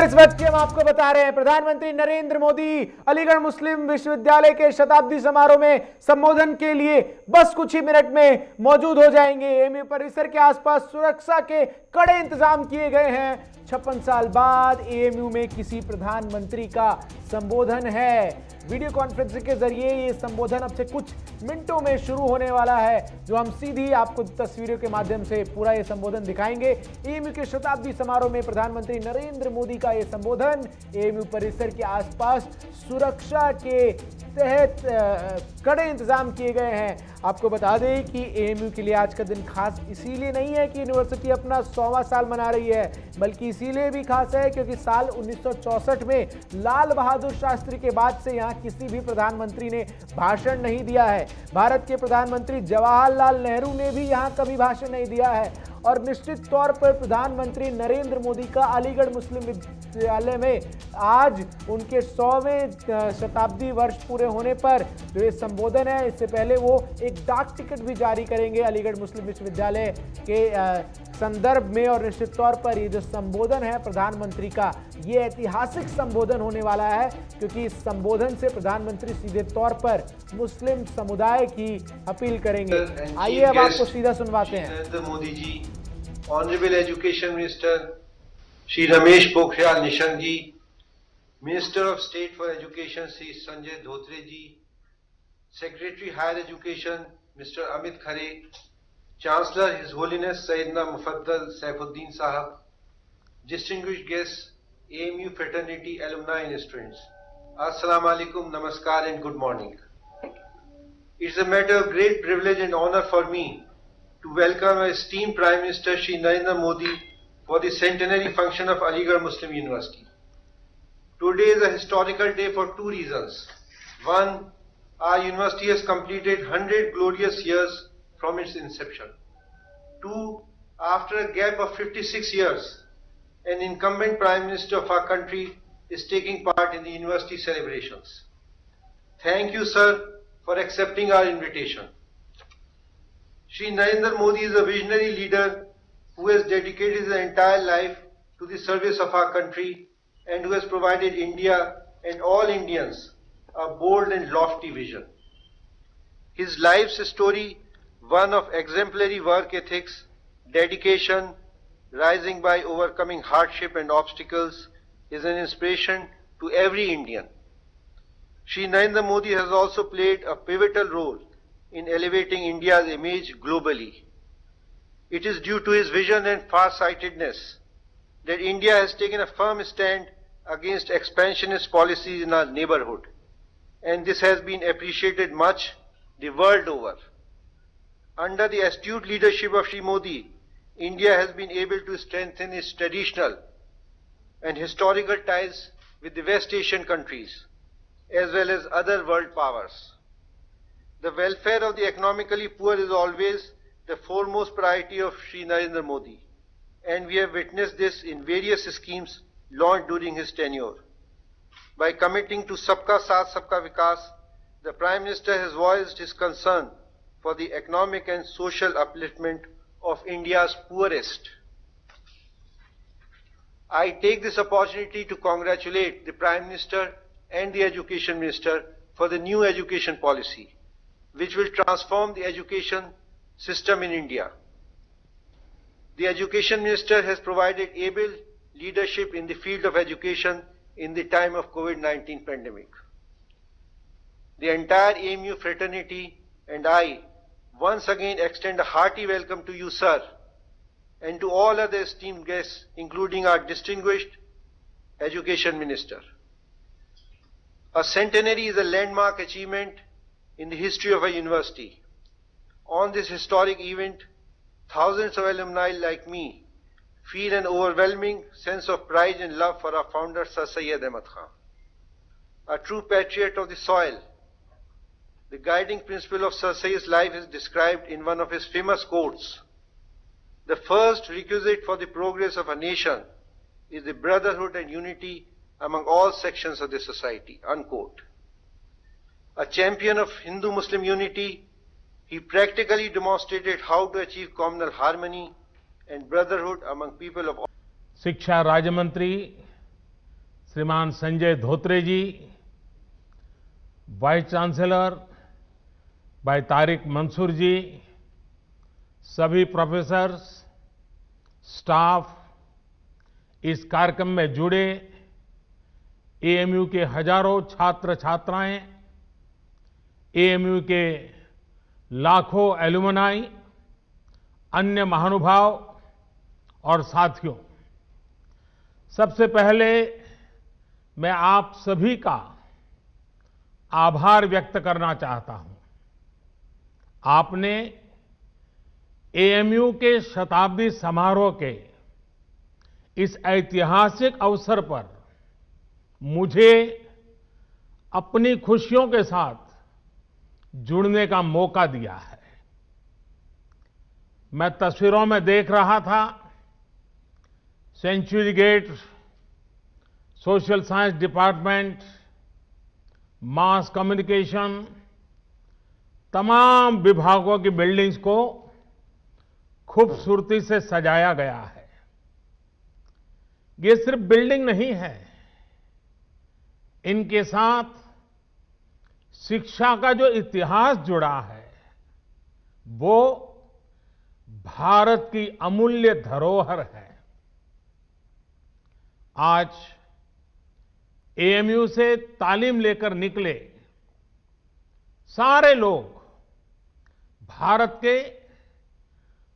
और इस वक्त की हम आपको बता रहे हैं प्रधानमंत्री नरेंद्र मोदी अलीगढ़ मुस्लिम विश्वविद्यालय के शताब्दी समारोह में संबोधन के लिए बस कुछ ही मिनट में मौजूद हो जाएंगे। एएमयू परिसर के आसपास सुरक्षा के कड़े इंतजाम किए गए हैं। 56 साल बाद एएमयू में किसी प्रधानमंत्री का संबोधन है। वीडियो कॉन्फ्रेंसिंग के जरिए ये संबोधन अब से कुछ मिनटों में शुरू होने वाला है, जो हम सीधी आपको तस्वीरों के माध्यम से पूरा ये संबोधन दिखाएंगे। एएमयू के शताब्दी समारोह में प्रधानमंत्री नरेंद्र मोदी का ये संबोधन एएमयू परिसर के आसपास सुरक्षा के तहत कड़े इंतजाम किए गए हैं। आपको बता दें कि एएमयू के लिए आज का दिन खास इसीलिए नहीं है कि यूनिवर्सिटी अपना 100वां साल मना रही है, बल्कि इसीलिए भी खास है क्योंकि साल 1964 में लाल बहादुर शास्त्री के बाद से यहाँ किसी भी प्रधानमंत्री ने भाषण नहीं दिया है। भारत के प्रधानमंत्री जवाहरलाल नेहरू ने भी यहाँ कभी भाषण नहीं दिया है। और निश्चित तौर पर प्रधानमंत्री नरेंद्र मोदी का अलीगढ़ मुस्लिम विश्वविद्यालय में आज उनके 100वें शताब्दी वर्ष पूरे होने पर जो ये संबोधन है, इससे पहले वो एक डाक टिकट भी जारी करेंगे अलीगढ़ मुस्लिम विश्वविद्यालय के संदर्भ में। और निश्चित तौर पर ये जो संबोधन है प्रधानमंत्री का, ये ऐतिहासिक संबोधन होने वाला है क्योंकि इस संबोधन से प्रधानमंत्री सीधे तौर पर मुस्लिम समुदाय की अपील करेंगे। आइए अब आपको सीधा सुनवाते हैं। Narendra Modi ji, honourable education minister Shri Ramesh Pokhriyal Nishank ji, minister of state for education Shri Sanjay Dhotre ji, secretary higher education mister Amit Khare, chancellor his holiness Syedna Mufaddal Saifuddin Sahab, distinguished guests, AMU fraternity, alumni and students. Assalamu alaikum, namaskar and good morning. It's a matter of great privilege and honor for me to welcome our esteemed Prime Minister Shri Narendra Modi for the centenary function of Aligarh Muslim University. Today is a historical day for two reasons. One, our university has completed 100 glorious years from its inception. Two, after a gap of 56 years, an incumbent Prime Minister of our country is taking part in the university celebrations. Thank you, sir, for accepting our invitation. Shri Narendra Modi is a visionary leader who has dedicated his entire life to the service of our country and who has provided India and all Indians a bold and lofty vision. His life's story, one of exemplary work ethics, dedication, rising by overcoming hardship and obstacles, is an inspiration to every Indian. Shri Narendra Modi has also played a pivotal role in elevating India's image globally. It is due to his vision and far-sightedness that India has taken a firm stand against expansionist policies in our neighborhood, and this has been appreciated much the world over. Under the astute leadership of Shri Modi, India has been able to strengthen its traditional and historical ties with the West Asian countries as well as other world powers. The welfare of the economically poor is always the foremost priority of Shri Narendra Modi, and we have witnessed this in various schemes launched during his tenure. By committing to Sabka Saath Sabka Vikas, the Prime Minister has voiced his concern for the economic and social upliftment of India's poorest. I take this opportunity to congratulate the Prime Minister and the Education Minister for the new education policy, which will transform the education system in India. The Education Minister has provided able leadership in the field of education in the time of COVID-19 pandemic. The entire AMU fraternity and I once again extend a hearty welcome to you, sir, and to all other esteemed guests, including our distinguished Education Minister. A centenary is a landmark achievement in the history of a university. On this historic event, thousands of alumni like me feel an overwhelming sense of pride and love for our founder, Sir Syed Ahmad Khan, a true patriot of the soil. The guiding principle of Sir Syed's life is described in one of his famous quotes. The first requisite for the progress of a nation is the brotherhood and unity among all sections of the society, unquote. A champion of Hindu-Muslim unity, he practically demonstrated how to achieve communal harmony and brotherhood among people of all. शिक्षा राज्य मंत्री श्रीमान संजय धोत्रे जी, vice chancellor भाई तारिक मंसूर जी, सभी professors, staff, इस कार्यक्रम में जुड़े एएमयू के हजारों छात्र छात्राएं, एएमयू के लाखों एलुमनाई, अन्य महानुभाव और साथियों, सबसे पहले मैं आप सभी का आभार व्यक्त करना चाहता हूं। आपने एएमयू के शताब्दी समारोह के इस ऐतिहासिक अवसर पर मुझे अपनी खुशियों के साथ जुड़ने का मौका दिया है। मैं तस्वीरों में देख रहा था, century gate, social science department, mass communication, तमाम विभागों की बिल्डिंग्स को खूबसूरती से सजाया गया है। ये सिर्फ बिल्डिंग नहीं है, इनके साथ शिक्षा का जो इतिहास जुड़ा है वो भारत की अमूल्य धरोहर है। आज एएमयू से तालीम लेकर निकले सारे लोग भारत के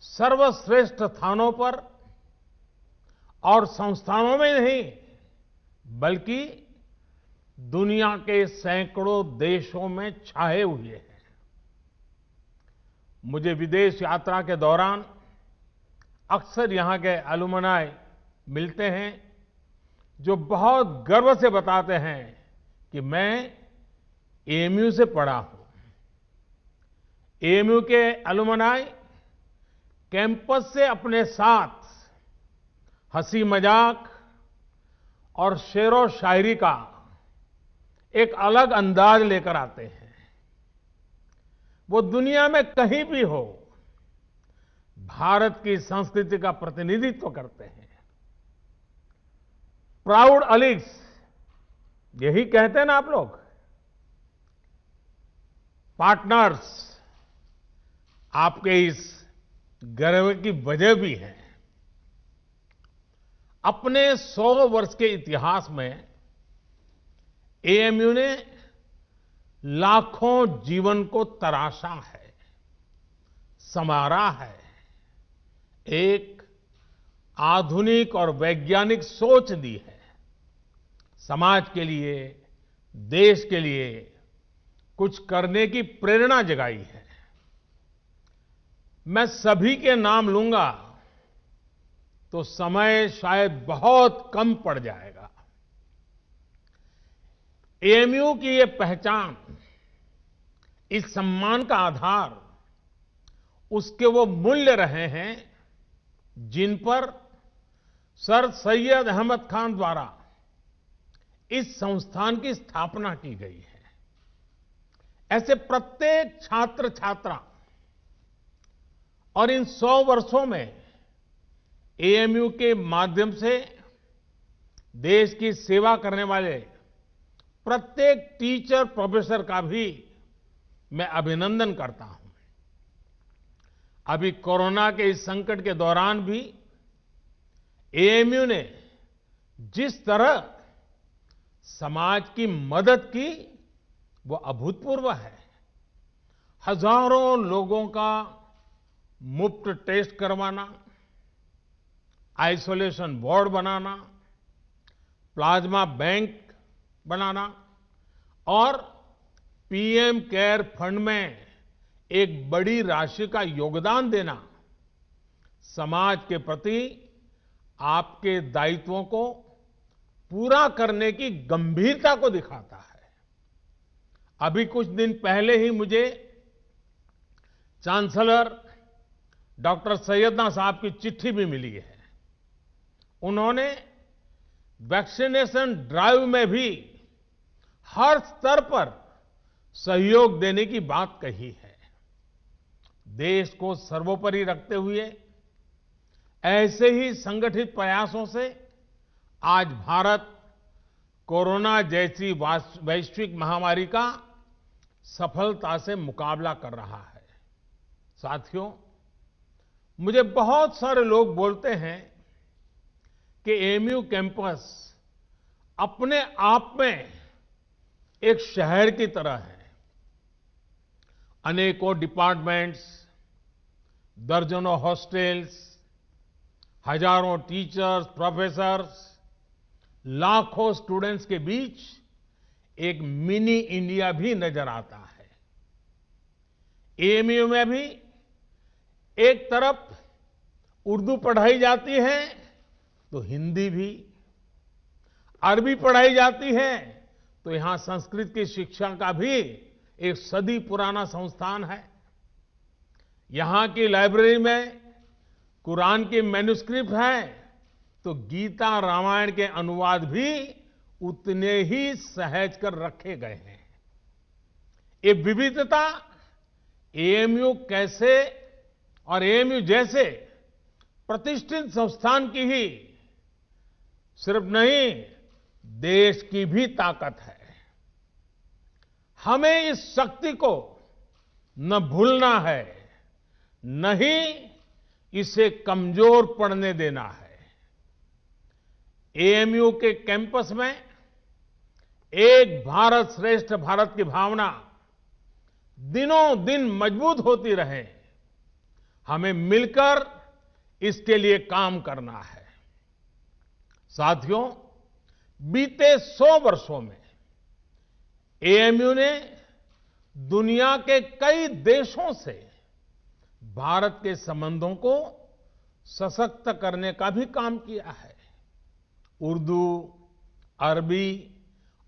सर्वश्रेष्ठ स्थानों पर और संस्थानों में नहीं बल्कि दुनिया के सैकड़ों देशों में छाए हुए हैं। मुझे विदेश यात्रा के दौरान अक्सर यहां के एलुमनाई मिलते हैं जो बहुत गर्व से बताते हैं कि मैं एएमयू से पढ़ा हूं। एएमयू के एलुमनाई कैंपस से अपने साथ हंसी मजाक और शेरो शायरी का एक अलग अंदाज लेकर आते हैं। वो दुनिया में कहीं भी हो, भारत की संस्कृति का प्रतिनिधित्व करते हैं। प्राउड अलीग्स, यही कहते हैं ना आप लोग, पार्टनर्स, आपके इस गर्व की वजह भी है। अपने 100 वर्ष के इतिहास में एएमयू ने लाखों जीवन को तराशा है, संवारा है, एक आधुनिक और वैज्ञानिक सोच दी है, समाज के लिए, देश के लिए कुछ करने की प्रेरणा जगाई है। मैं सभी के नाम लूंगा तो समय शायद बहुत कम पड़ जाएगा। एएमयू की ये पहचान, इस सम्मान का आधार उसके वो मूल्य रहे हैं जिन पर सर सैयद अहमद खान द्वारा इस संस्थान की स्थापना की गई है। ऐसे प्रत्येक छात्र छात्रा और इन 100 वर्षों में एएमयू के माध्यम से देश की सेवा करने वाले प्रत्येक टीचर प्रोफेसर का भी मैं अभिनंदन करता हूं। अभी कोरोना के इस संकट के दौरान भी एएमयू ने जिस तरह समाज की मदद की वो अभूतपूर्व है। हजारों लोगों का मुफ्त टेस्ट करवाना, आइसोलेशन वार्ड बनाना, प्लाज्मा बैंक बनाना और पीएम केयर फंड में एक बड़ी राशि का योगदान देना समाज के प्रति आपके दायित्वों को पूरा करने की गंभीरता को दिखाता है। अभी कुछ दिन पहले ही मुझे चांसलर डॉक्टर सैयदना साहब की चिट्ठी भी मिली है। उन्होंने वैक्सीनेशन ड्राइव में भी हर स्तर पर सहयोग देने की बात कही है। देश को सर्वोपरि रखते हुए ऐसे ही संगठित प्रयासों से आज भारत कोरोना जैसी वैश्विक महामारी का सफलता से मुकाबला कर रहा है। साथियों, मुझे बहुत सारे लोग बोलते हैं कि एएमयू कैंपस अपने आप में एक शहर की तरह है। अनेकों डिपार्टमेंट्स, दर्जनों हॉस्टल्स, हजारों टीचर्स, प्रोफेसर्स, लाखों स्टूडेंट्स के बीच एक मिनी इंडिया भी नजर आता है। एएमयू में भी एक तरफ उर्दू पढ़ाई जाती है तो हिंदी भी, अरबी पढ़ाई जाती है तो यहां संस्कृत की शिक्षा का भी एक सदी पुराना संस्थान है। यहां की लाइब्रेरी में कुरान की मैन्युस्क्रिप्ट है तो गीता रामायण के अनुवाद भी उतने ही सहज कर रखे गए हैं। ये विविधता एएमयू कैसे और एएमयू जैसे प्रतिष्ठित संस्थान की ही सिर्फ नहीं, देश की भी ताकत है। हमें इस शक्ति को न भूलना है, न ही इसे कमजोर पड़ने देना है। एएमयू के कैंपस में एक भारत श्रेष्ठ भारत की भावना दिनों दिन मजबूत होती रहे, हमें मिलकर इसके लिए काम करना है। साथियों, बीते 100 वर्षों में एएमयू ने दुनिया के कई देशों से भारत के संबंधों को सशक्त करने का भी काम किया है। उर्दू, अरबी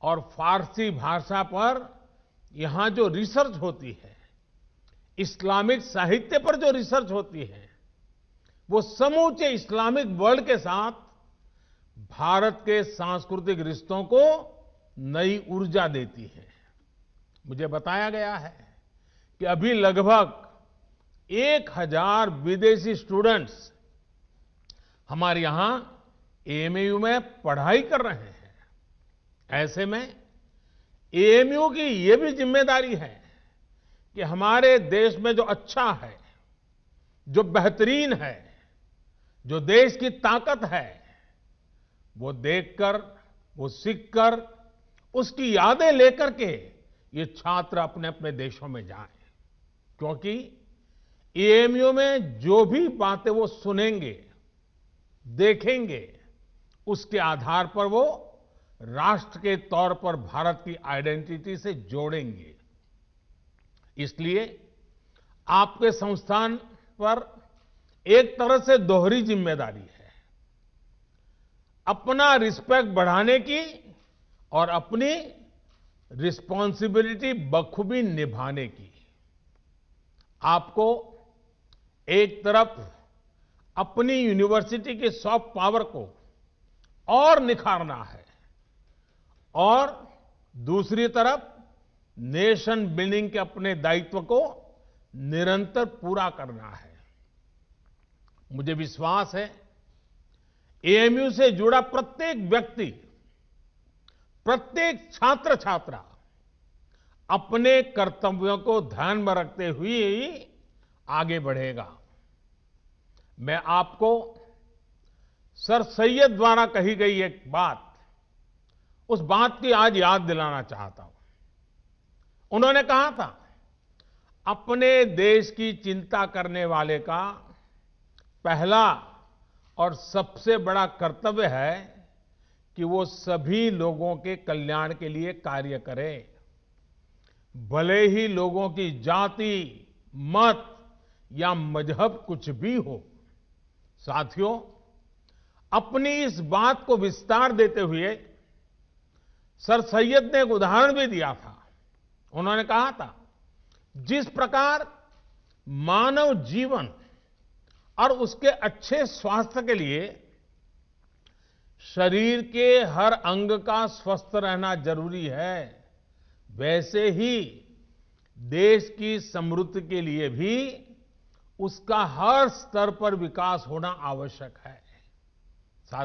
और फारसी भाषा पर यहां जो रिसर्च होती है, इस्लामिक साहित्य पर जो रिसर्च होती है, वो समूचे इस्लामिक वर्ल्ड के साथ भारत के सांस्कृतिक रिश्तों को नई ऊर्जा देती है। मुझे बताया गया है कि अभी लगभग 1000 विदेशी स्टूडेंट्स हमारे यहां एएमयू में पढ़ाई कर रहे हैं। ऐसे में एएमयू की ये भी जिम्मेदारी है कि हमारे देश में जो अच्छा है, जो बेहतरीन है, जो देश की ताकत है, वो देखकर, वो सीखकर, उसकी यादें लेकर के ये छात्र अपने अपने देशों में जाएं। क्योंकि एएमयू में जो भी बातें वो सुनेंगे, देखेंगे, उसके आधार पर वो राष्ट्र के तौर पर भारत की आइडेंटिटी से जोड़ेंगे। इसलिए आपके संस्थान पर एक तरह से दोहरी जिम्मेदारी है, अपना रिस्पेक्ट बढ़ाने की और अपनी रिस्पॉन्सिबिलिटी बखूबी निभाने की। आपको एक तरफ अपनी यूनिवर्सिटी की सॉफ्ट पावर को और निखारना है और दूसरी तरफ नेशन बिल्डिंग के अपने दायित्व को निरंतर पूरा करना है। मुझे विश्वास है एएमयू से जुड़ा प्रत्येक व्यक्ति, प्रत्येक छात्र छात्रा अपने कर्तव्यों को ध्यान में रखते हुए ही आगे बढ़ेगा। मैं आपको सर सैयद द्वारा कही गई एक बात, उस बात की आज याद दिलाना चाहता हूं। उन्होंने कहा था, अपने देश की चिंता करने वाले का पहला और सबसे बड़ा कर्तव्य है कि वो सभी लोगों के कल्याण के लिए कार्य करे, भले ही लोगों की जाति, मत या मजहब कुछ भी हो। साथियों, अपनी इस बात को विस्तार देते हुए सर सैयद ने एक उदाहरण भी दिया था। उन्होंने कहा था, जिस प्रकार मानव जीवन और उसके अच्छे स्वास्थ्य के लिए शरीर के हर अंग का स्वस्थ रहना जरूरी है, वैसे ही देश की समृद्धि के लिए भी उसका हर स्तर पर विकास होना आवश्यक है। साथ